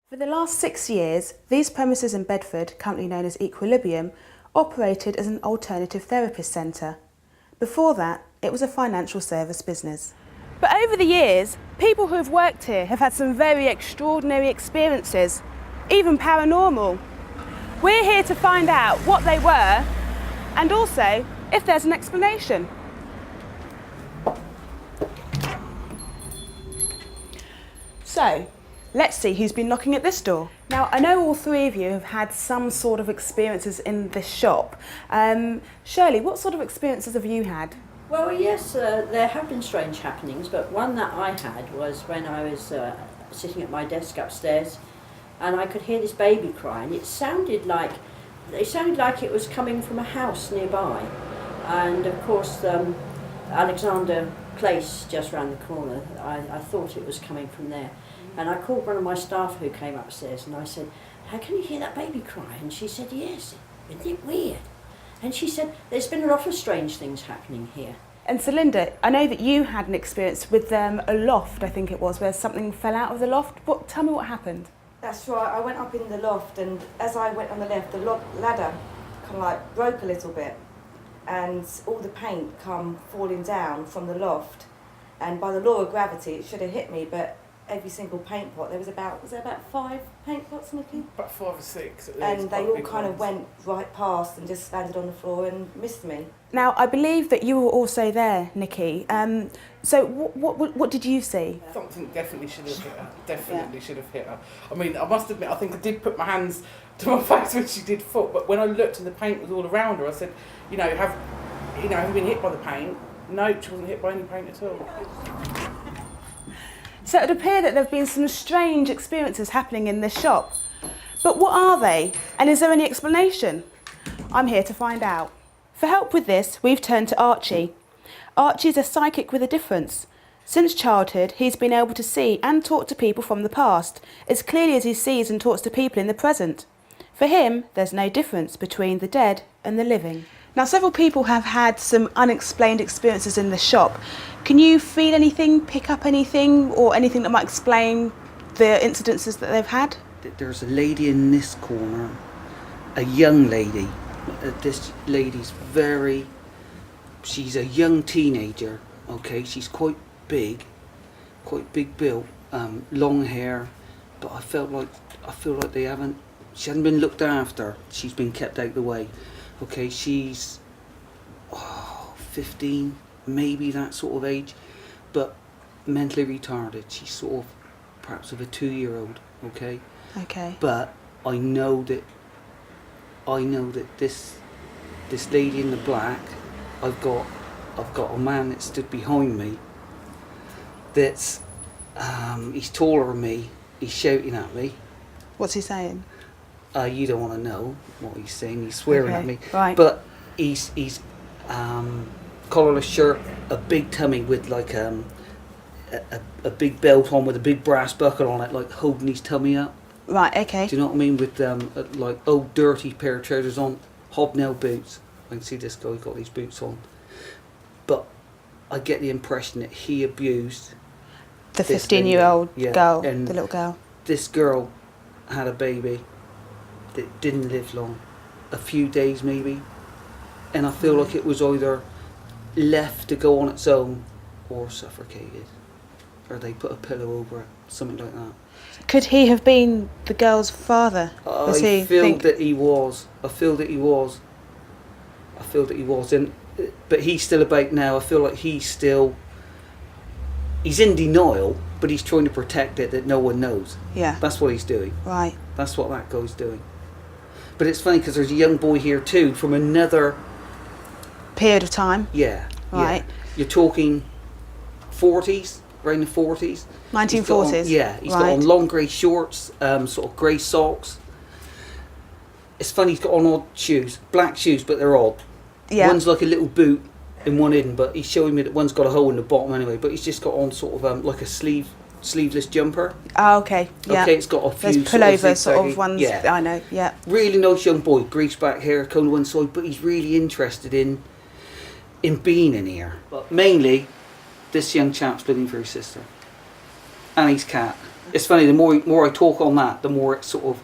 For the last 6 years, these premises in Bedford, currently known as Equilibrium, operated as an alternative therapist centre. Before that, it was a financial service business. But over the years, people who have worked here have had some very extraordinary experiences, even paranormal. We're here to find out what they were and also if there's an explanation. So, let's see who's been knocking at this door. Now, I know all three of you have had some sort of experiences in this shop. Shirley, what sort of experiences have you had? Well, yes, there have been strange happenings, but one that I had was when I was sitting at my desk upstairs, and I could hear this baby crying. It sounded like it was coming from a house nearby, and of course, Alexander Place just round the corner. I thought it was coming from there, and I called one of my staff who came upstairs, and I said, "How can you hear that baby cry?" And she said, "Yes, isn't it weird?" And she said, "There's been a lot of strange things happening here." And so, Linda, I know that you had an experience with a loft, I think it was, where something fell out of the loft. Tell me what happened. That's right, I went up in the loft, and as I went on the left, the ladder kind of like broke a little bit, and all the paint come falling down from the loft, and by the law of gravity it should have hit me, but every single paint pot, was there about 5 paint pots, Nikki? About 5 or 6 at least. And they all kind of went right past and just landed on the floor and missed me. Now, I believe that you were also there, Nikki. So what did you see? Something definitely should have hit her. Definitely should have hit her. I mean, I must admit, I think I did put my hands to my face when she did fall, but when I looked and the paint was all around her, I said, have you been hit by the paint? No, she wasn't hit by any paint at all. So it would appear that there have been some strange experiences happening in this shop. But what are they? And is there any explanation? I'm here to find out. For help with this, we've turned to Archie. Archie's a psychic with a difference. Since childhood, he's been able to see and talk to people from the past, as clearly as he sees and talks to people in the present. For him, there's no difference between the dead and the living. Now, several people have had some unexplained experiences in the shop. Can you feel anything, pick up anything, or anything that might explain the incidences that they've had? There's a lady in this corner, a young lady. This lady's she's a young teenager, okay? She's quite big built, long hair, but I feel like she hasn't been looked after. She's been kept out of the way. Okay, she's 15, maybe that sort of age, but mentally retarded. She's sort of perhaps of a 2-year-old, okay? Okay. But I know that this lady in the black, I've got a man that stood behind me that's he's taller than me, he's shouting at me. What's he saying? You don't want to know what he's saying. He's swearing at me. Right. But he's collarless shirt, a big tummy with like a big belt on with a big brass buckle on it, like holding his tummy up. Right. Okay. Do you know what I mean? With like old dirty pair of trousers on, hobnail boots. I can see this guy got these boots on. But I get the impression that he abused the 15-year-old girl, and the little girl. This girl had a baby that didn't live long, a few days maybe, and I feel like it was either left to go on its own or suffocated, or they put a pillow over it, something like that. Could he have been the girl's father? I feel that he was, but he's still about now. I feel like he's in denial, but he's trying to protect it that no one knows. Yeah. That's what he's doing. Right. That's what that guy's doing. But it's funny because there's a young boy here too from another period of time. Yeah. Right. Yeah. You're talking 40s, around the 40s. 1940s. He's got on long grey shorts, sort of grey socks. It's funny, he's got on odd shoes, black shoes, but they're odd. Yeah. One's like a little boot and one isn't, but he's showing me that one's got a hole in the bottom anyway, but he's just got on sort of like a sleeveless jumper. Oh, okay. Yeah. Okay, it's got a few those pullover sort of ones. Yeah. I know. Yeah. Really nice young boy, greased back hair, coming to one side, but he's really interested in being in here. But mainly, this young chap's looking for his sister and his cat. it's funny. The more I talk on that, the more it's sort of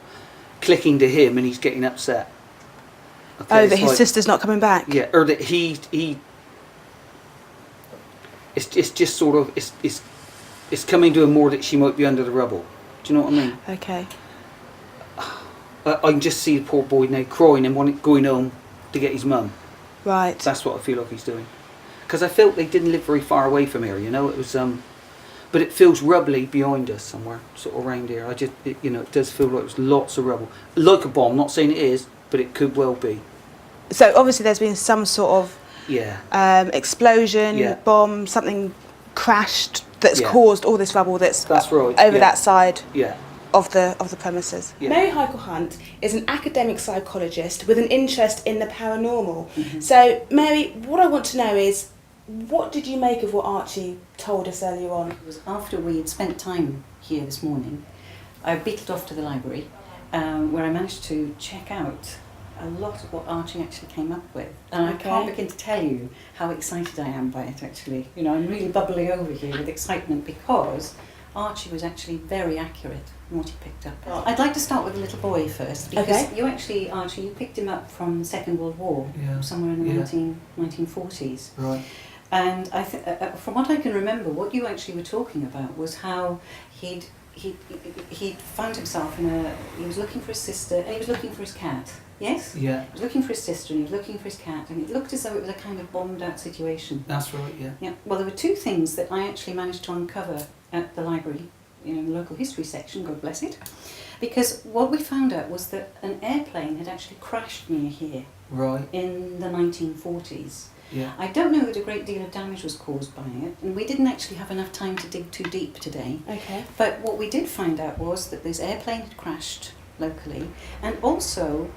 clicking to him, and he's getting upset. Okay, Oh, it's that his like- sister's not coming back. Yeah, or that he. It's just sort of it's coming to him more that she might be under the rubble. Do you know what I mean? Okay. I can just see the poor boy now crying and going home to get his mum. Right. That's what I feel like he's doing. Because I felt they didn't live very far away from here. You know, it was but it feels rubbly behind us somewhere, sort of around here. It does feel like there's lots of rubble, like a bomb. Not saying it is, but it could well be. So obviously there's been some sort of Yeah. explosion, Yeah. bomb, something crashed that's Yeah. caused all this rubble that's That's right, over yeah. that side Yeah. of the premises. Yeah. Mary Heichel Hunt is an academic psychologist with an interest in the paranormal. Mm-hmm. So Mary, what I want to know is, what did you make of what Archie told us earlier on? It was after we had spent time here this morning, I beetled off to the library where I managed to check out a lot of what Archie actually came up with. And I can't begin to tell you how excited I am by it actually. You know, I'm really bubbling over here with excitement because Archie was actually very accurate in what he picked up. Oh. I'd like to start with the little boy first because Okay. you actually, Archie, you picked him up from the Second World War, Yeah. somewhere in the Yeah. 1940s. Right. And from what I can remember, what you actually were talking about was how he'd found himself he was looking for his sister and he was looking for his cat. Yes? Yeah. He was looking for his sister and he was looking for his cat, and it looked as though it was a kind of bombed out situation. That's right. Yeah. Yeah. Well, there were two things that I actually managed to uncover at the library, in the local history section, God bless it, because what we found out was that an airplane had actually crashed near here Right. in the 1940s. Yeah. I don't know that a great deal of damage was caused by it, and we didn't actually have enough time to dig too deep today. Okay. But what we did find out was that this airplane had crashed locally, and also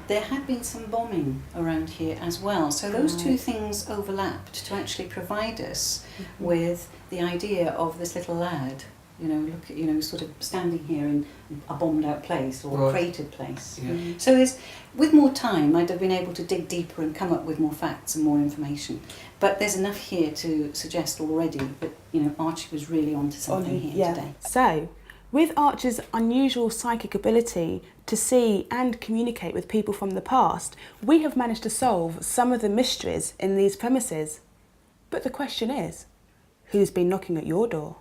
there had been some bombing around here as well. So those two things overlapped to actually provide us with the idea of this little lad, sort of standing here in a bombed out place or a Right. cratered place. Yeah. So with more time, I'd have been able to dig deeper and come up with more facts and more information. But there's enough here to suggest already that, Archie was really onto something here today. So, with Archie's unusual psychic ability to see and communicate with people from the past, we have managed to solve some of the mysteries in these premises. But the question is, who's been knocking at your door?